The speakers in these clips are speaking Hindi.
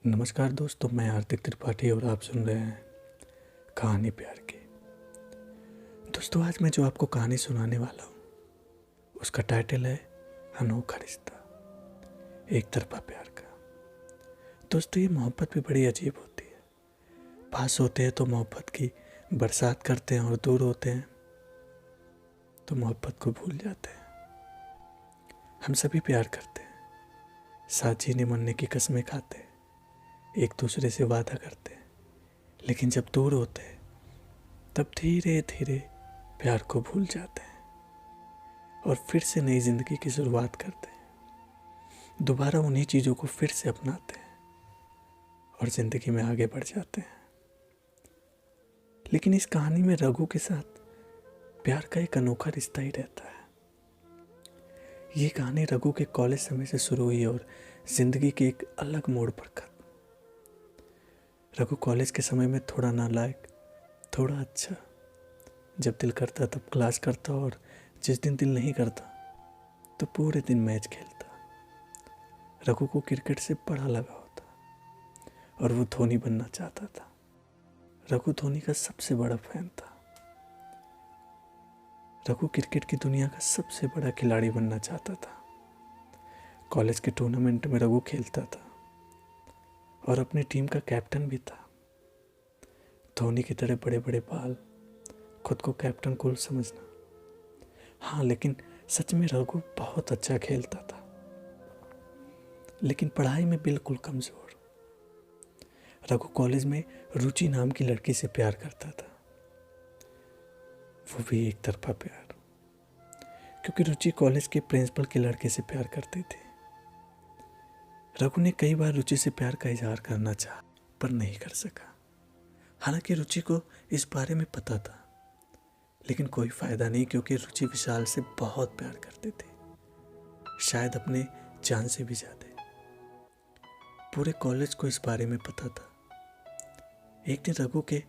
नमस्कार दोस्तों, मैं हार्दिक त्रिपाठी और आप सुन रहे हैं कहानी प्यार की। दोस्तों, आज मैं जो आपको कहानी सुनाने वाला हूँ उसका टाइटल है अनोखा रिश्ता, एक तरफा प्यार का। दोस्तों, ये मोहब्बत भी बड़ी अजीब होती है। पास होते हैं तो मोहब्बत की बरसात करते हैं और दूर होते हैं तो मोहब्बत को भूल जाते हैं। हम सभी प्यार करते हैं, साथ जीने मरने की कस्में खाते हैं, एक दूसरे से वादा करते हैं, लेकिन जब दूर होते हैं तब धीरे धीरे प्यार को भूल जाते हैं और फिर से नई जिंदगी की शुरुआत करते हैं। दोबारा उन्हीं चीज़ों को फिर से अपनाते हैं और जिंदगी में आगे बढ़ जाते हैं। लेकिन इस कहानी में रघु के साथ प्यार का एक अनोखा रिश्ता ही रहता है। ये कहानी रघु के कॉलेज समय से शुरू हुई और जिंदगी के एक अलग मोड़ पर खत्म। रघु कॉलेज के समय में थोड़ा नालायक, थोड़ा अच्छा, जब दिल करता तब क्लास करता और जिस दिन दिल नहीं करता तो पूरे दिन मैच खेलता। रघु को क्रिकेट से बड़ा लगा होता और वो धोनी बनना चाहता था। रघु धोनी का सबसे बड़ा फैन था। रघु क्रिकेट की दुनिया का सबसे बड़ा खिलाड़ी बनना चाहता था। कॉलेज के टूर्नामेंट में रघु खेलता था और अपनी टीम का कैप्टन भी था। धोनी की तरह बड़े बड़े बाल, खुद को कैप्टन कूल समझना। हाँ, लेकिन सच में रघु बहुत अच्छा खेलता था, लेकिन पढ़ाई में बिल्कुल कमजोर। रघु कॉलेज में रुचि नाम की लड़की से प्यार करता था, वो भी एक तरफा प्यार, क्योंकि रुचि कॉलेज के प्रिंसिपल के लड़के से प्यार करती थी। रघु ने कई बार रुचि से प्यार का इजहार करना चाहा पर नहीं कर सका। हालांकि रुचि को इस बारे में पता था, लेकिन कोई फायदा नहीं, क्योंकि रुचि विशाल से बहुत प्यार करते थे, शायद अपने जान से भी ज्यादा। पूरे कॉलेज को इस बारे में पता था। एक दिन रघु के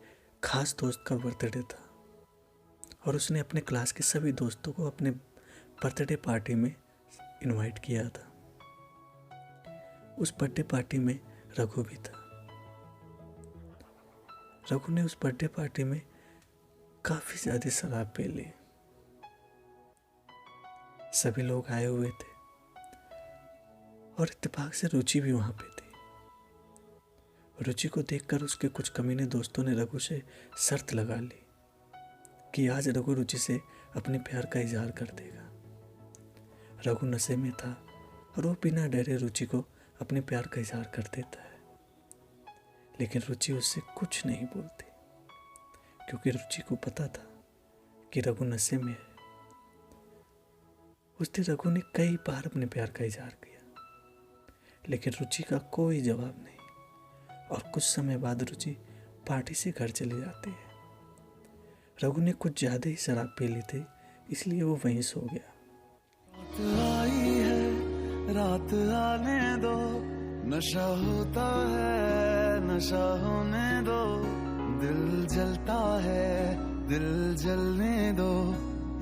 खास दोस्त का बर्थडे था और उसने अपने क्लास के सभी दोस्तों को अपने बर्थडे पार्टी में इनवाइट किया था। उस बर्थडे पार्टी में रघु भी था। रघु ने उस बर्थडे पार्टी में काफी ज्यादा शराब पी ली। सभी लोग आए हुए थे और इत्तेफाक से रुचि भी वहां पे थी। रुचि को देखकर उसके कुछ कमीने दोस्तों ने रघु से शर्त लगा ली कि आज रघु रुचि से अपने प्यार का इजहार कर देगा। रघु नशे में था और वो बिना डरे रुचि को अपने प्यार का इजहार कर देता है, लेकिन रुचि उससे कुछ नहीं बोलती, क्योंकि रुचि को पता था कि रघु नशे में है। उस दिन रघु ने कई बार अपने प्यार का इजहार किया, लेकिन रुचि का कोई जवाब नहीं और कुछ समय बाद रुचि पार्टी से घर चली जाती है। रघु ने कुछ ज्यादा ही शराब पी ली थी, इसलिए वो वहीं सो गया। रात आई है, रात आने दो, नशा होता है, नशा होने दो, दिल जलता है, दिल जलने दो,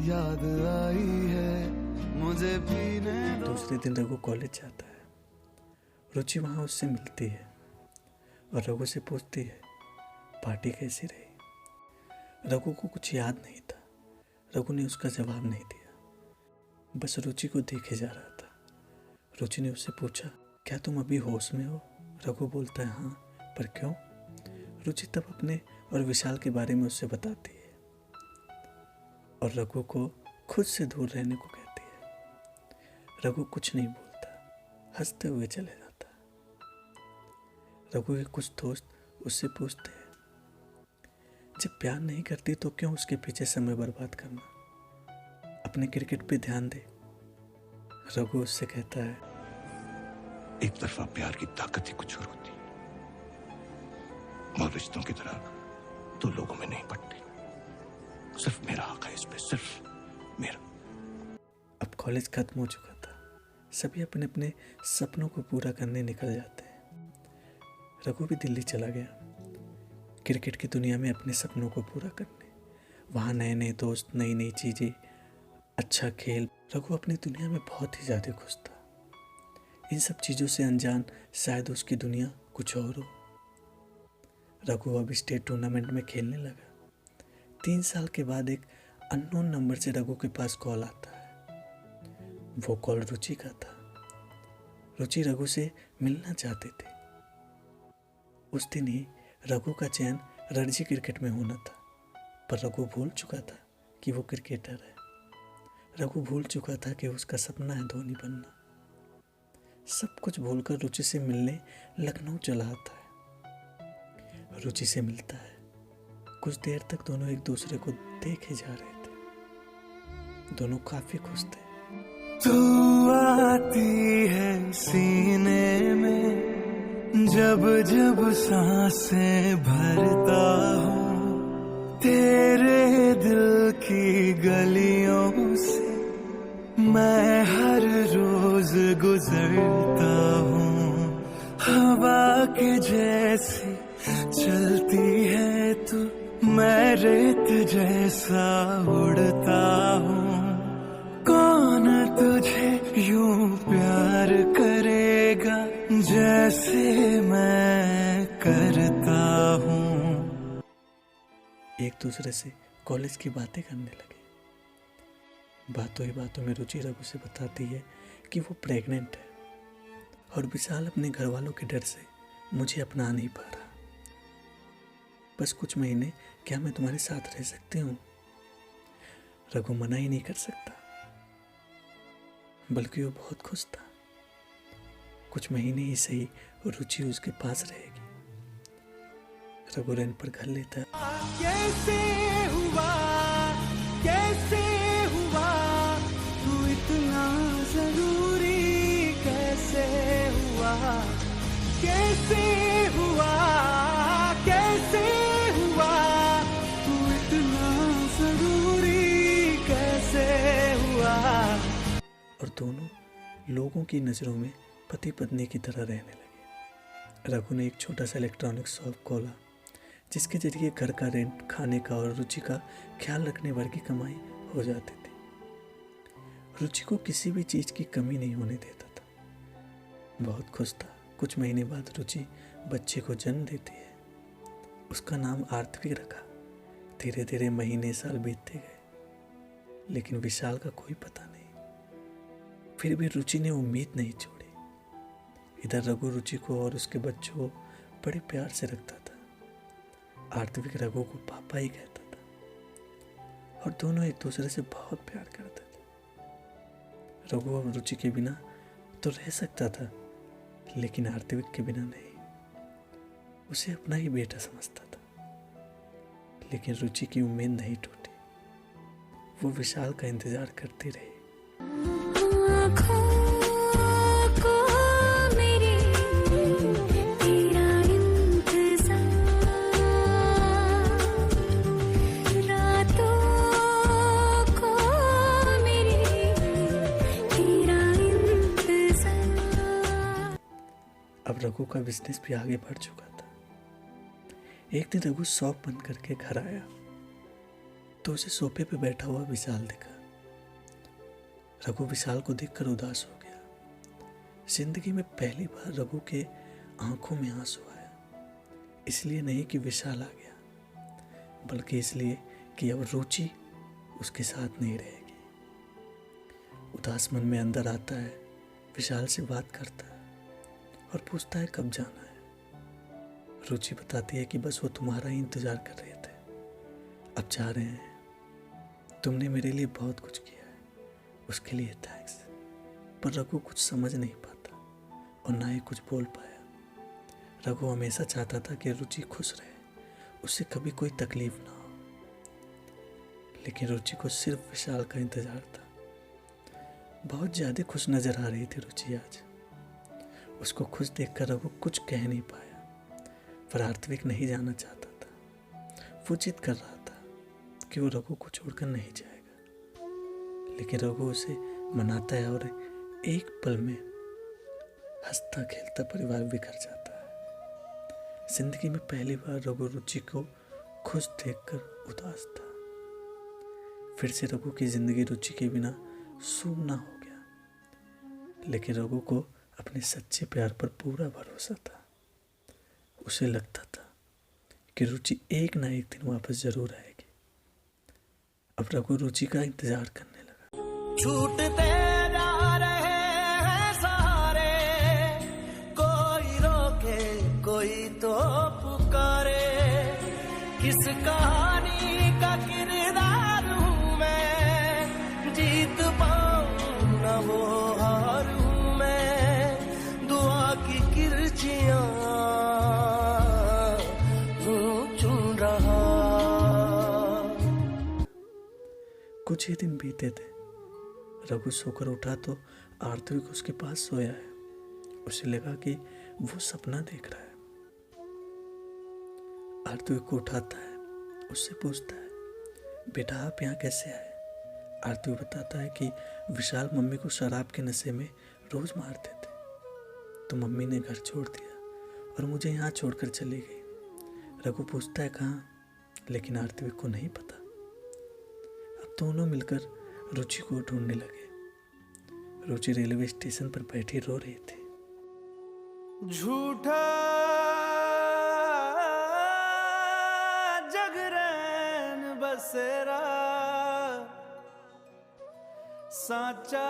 याद आई है, मुझे पीने दो। दूसरे दिन रघु कॉलेज जाता है। रुचि वहां उससे मिलती है और रघु से पूछती है पार्टी कैसी रही। रघु को कुछ याद नहीं था। रघु ने उसका जवाब नहीं दिया, बस रुचि को देखे जा रहा था। रुचि ने उससे पूछा, क्या तुम अभी होश में हो? रघु बोलता है, हाँ, पर क्यों? रुचि तब अपने और विशाल के बारे में उससे बताती है और रघु को खुद से दूर रहने को कहती है। रघु कुछ नहीं बोलता, हंसते हुए चले जाता। रघु के कुछ दोस्त उससे पूछते हैं, जब प्यार नहीं करती तो क्यों उसके पीछे समय बर्बाद करना, अपने क्रिकेट पे ध्यान दे। रघु उससे कहता है, एक तरफा प्यार की ताकत ही कुछ और होती है, और रिश्तों की तरह तो लोगों में नहीं पड़ती। सिर्फ मेरा हक है इस पे, सिर्फ मेरा। अब कॉलेज खत्म हो चुका था। सभी अपने अपने सपनों को पूरा करने निकल जाते हैं। रघु भी दिल्ली चला गया क्रिकेट की दुनिया में अपने सपनों को पूरा करने। वहाँ नए नए दोस्त, नई नई चीजें, अच्छा खेल। रघु अपनी दुनिया में बहुत ही ज्यादा खुश था। इन सब चीजों से अनजान शायद उसकी दुनिया कुछ और हो। रघु अब स्टेट टूर्नामेंट में खेलने लगा। 3 साल के बाद एक अननोन नंबर से रघु के पास कॉल आता है। वो कॉल रुचि का था। रुचि रघु से मिलना चाहते थे। उस दिन ही रघु का चयन रणजी क्रिकेट में होना था, पर रघु भूल चुका था कि वो क्रिकेटर है। रघु भूल चुका था कि उसका सपना है धोनी बनना। सब कुछ भूलकर रुचि से मिलने लखनऊ चला आता है। रुचि से मिलता है। कुछ देर तक दोनों एक दूसरे को देखे जा रहे थे। दोनों काफी खुश थे। तू आती है सीने में जब जब सांसें भरता हूँ, तेरे दिल की गलियों से मैं हर रोज गुजरता हूँ। हवा के जैसी चलती है तू, मैं रेत जैसा उड़ता हूँ। कौन तुझे यूं प्यार करेगा जैसे मैं करता हूँ। एक दूसरे से कॉलेज की बातें करने लगे। बातों ही बातों में रुचि रघु से बताती है कि वो प्रेग्नेंट है और विशाल अपने घर वालों के डर से मुझे अपना नहीं पा रहा। बस कुछ महीने क्या मैं तुम्हारे साथ रह सकती हूँ? रघु मना ही नहीं कर सकता, बल्कि वो बहुत खुश था। कुछ महीने ही सही रुचि उसके पास रहेगी। रघु रेंट पर घर लेता है। कैसे हुआ तू इतना जरूरी, कैसे हुआ तू इतना जरूरी, कैसे हुआ। और दोनों लोगों की नज़रों में पति पत्नी की तरह रहने लगे। रघु ने एक छोटा सा इलेक्ट्रॉनिक शॉप खोला, जिसके जरिए घर का रेंट, खाने का और रुचि का ख्याल रखने भर की कमाई हो जाती थी। रुचि को किसी भी चीज़ की कमी नहीं होने देता था। बहुत खुश था। कुछ महीने बाद रुचि बच्चे को जन्म देती है। उसका नाम आरती रखा। धीरे धीरे महीने साल बीतते गए, लेकिन विशाल का कोई पता नहीं। फिर भी रुचि ने उम्मीद नहीं छोड़ी। इधर रघु रुचि को और उसके बच्चों को बड़े प्यार से रखता था। आरती रघु को पापा ही कहता था और दोनों एक दूसरे से बहुत प्यार करते थे। रघु अब रुचि के बिना तो रह सकता था, लेकिन आरती के बिना नहीं। उसे अपना ही बेटा समझता था। लेकिन रुचि की उम्मीद नहीं टूटी। वो विशाल का इंतजार करती रही। अब रघु का बिजनेस भी आगे बढ़ चुका था। एक दिन रघु शॉप बंद करके घर आया तो उसे सोफे पे बैठा हुआ विशाल दिखा। रघु विशाल को देखकर उदास हो गया। जिंदगी में पहली बार रघु के आंखों में आंसू आया। इसलिए नहीं कि विशाल आ गया, बल्कि इसलिए कि अब रुचि उसके साथ नहीं रहेगी। उदास मन में अंदर आता है, विशाल से बात करता है और पूछता है कब जाना है। रुचि बताती है कि बस वो तुम्हारा ही इंतजार कर रहे थे, अब जा रहे हैं। तुमने मेरे लिए बहुत कुछ किया है, उसके लिए थैंक्स। पर रघु कुछ समझ नहीं पाता और ना ही कुछ बोल पाया। रघु हमेशा चाहता था कि रुचि खुश रहे, उसे कभी कोई तकलीफ ना हो। लेकिन रुचि को सिर्फ विशाल का इंतजार था। बहुत ज़्यादा खुश नजर आ रही थी रुचि आज। उसको खुश देखकर रघु कुछ कह नहीं पाया, पर आर्तविक नहीं जाना चाहता था। वो जिद कर रहा था कि वो रघु को छोड़कर नहीं जाएगा, लेकिन रघु उसे मनाता है और एक पल में हंसता खेलता परिवार बिखर जाता है। जिंदगी में पहली बार रघु रुचि को खुश देखकर उदास था। फिर से रघु की जिंदगी रुचि के बिना सूना हो गया, लेकिन रघु को अपने सच्चे प्यार पर पूरा भरोसा था। उसे लगता था कि रुचि एक ना एक दिन वापस जरूर आएगी। अब रघु रुचि का इंतजार करने लगा। छूटते जा रहे हैं सहारे, कोई रोके कोई तो पुकारे। किस कहानी का किरदार हूँ मैं, जीत पाऊँ न वो हार हूँ मैं। दुआ की किरचियाँ हूँ चुन रहा। कुछ ही दिन बीते थे। रघु सोकर उठा तो आर्थिक उसके पास सोया है। उसे लगा कि वो सपना देख रहा है। आर्थिक को उठाता है, उससे पूछता है, बेटा आप यहाँ कैसे आए? आर्थिक बताता है कि विशाल मम्मी को शराब के नशे में रोज मारते थे, तो मम्मी ने घर छोड़ दिया और मुझे यहाँ छोड़कर चली गई। रघु पूछता है कहाँ, लेकिन आर्थिक को नहीं पता। अब दोनों मिलकर रुचि को ढूंढने लगे। रुचि रेलवे स्टेशन पर बैठी रो रही थी। झूठा जगरैन बसेरा, साचा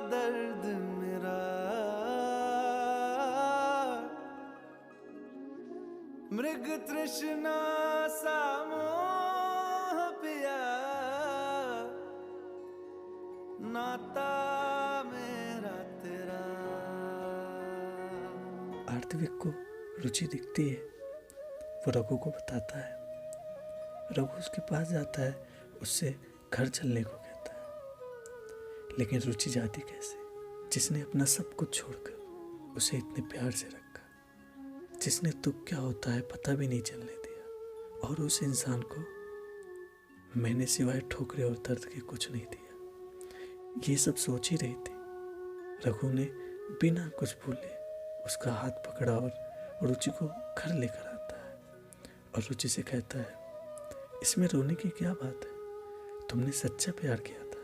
दर्द मेरा। मृग तृष्णा सा मोह पिया, नाता मेरा तेरा। आर्थिक को रुचि दिखती है। वो रघु को बताता है। रघु उसके पास जाता है, उससे घर चलने को कहता है। लेकिन रुचि जाती कैसे, जिसने अपना सब कुछ छोड़कर उसे इतने प्यार से रखा, जिसने दुख क्या होता है पता भी नहीं चलने दिया, और उस इंसान को मैंने सिवाय ठोकरे और दर्द के कुछ नहीं दिया। ये सब सोच ही रही थी। रघु ने बिना कुछ भूले उसका हाथ पकड़ा और रुचि को घर लेकर आता है और रुचि से कहता है, इसमें रोने की क्या बात है? तुमने सच्चा प्यार किया था,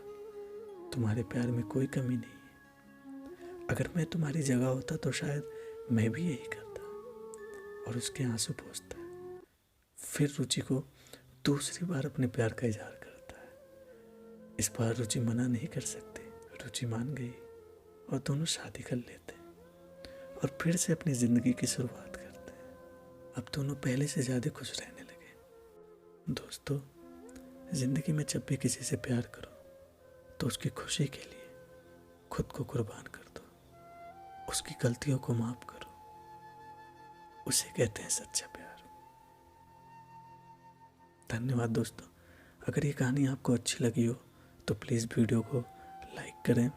तुम्हारे प्यार में कोई कमी नहीं है। अगर मैं तुम्हारी जगह होता तो शायद मैं भी यही करता। और उसके आंसू पोंछता है। फिर रुचि को दूसरी बार अपने प्यार का इजहार करता है। इस बार रुचि मना नहीं कर सकती। रुचि मान गई और दोनों शादी कर लेते हैं और फिर से अपनी जिंदगी की शुरुआत करते हैं। अब दोनों पहले से ज्यादा खुश रहने लगे। दोस्तों, जिंदगी में जब भी किसी से प्यार करो तो उसकी खुशी के लिए खुद को कुर्बान कर दो, उसकी गलतियों को माफ करो। उसे कहते हैं सच्चा प्यार। धन्यवाद दोस्तों। अगर ये कहानी आपको अच्छी लगी हो तो प्लीज़ वीडियो को लाइक करें,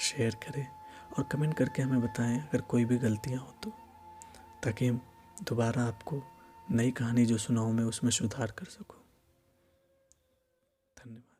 शेयर करें और कमेंट करके हमें बताएं अगर कोई भी गलतियां हो तो, ताकि हम दोबारा आपको नई कहानी जो सुनाऊं मैं उसमें सुधार कर सकूं। धन्यवाद।